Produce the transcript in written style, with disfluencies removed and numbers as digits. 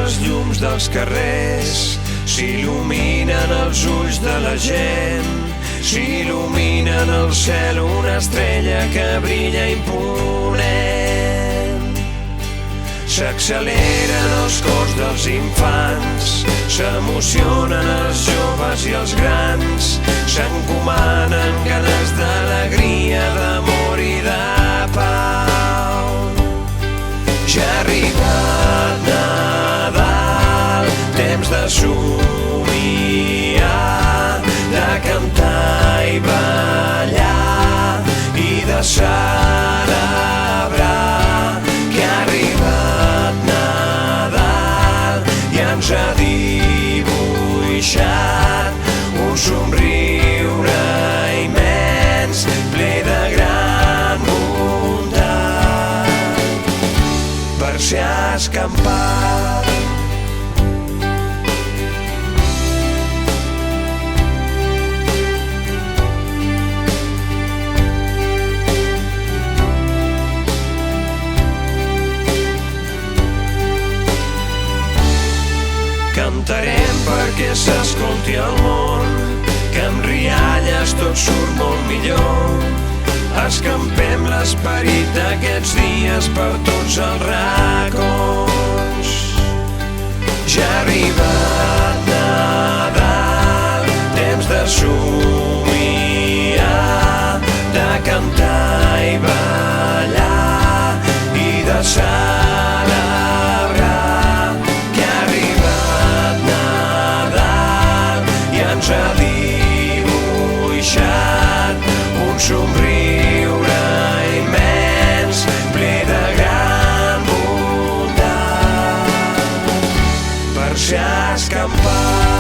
les llums dels carrers, s'il·luminen els ulls de la gent, s'il·luminen el cel una estrella que brilla imponent. S'acceleren els cors dels infants, s'emocionen els joves i els grans, s'encomanen ganes d'alegria, d'amor i de pau. Ja ha arribat Nadal, temps de somiar, de cantar i ballar i de celebrar que ha arribat Nadal i ens ha dibuixat un somriure immens ple de gran bondat per ser escampat. Cantarem perquè s'escolti el món, que amb rialles tot surt molt millor. Escampem l'esperit d'aquests dies per tots els racons. Ja ha arribat Nadal, temps de somiar, de cantar i ballar i de celebrar que ha arribat Nadal i ens ha dibuixat un somriure immens ple de gran bondat per ser escampat.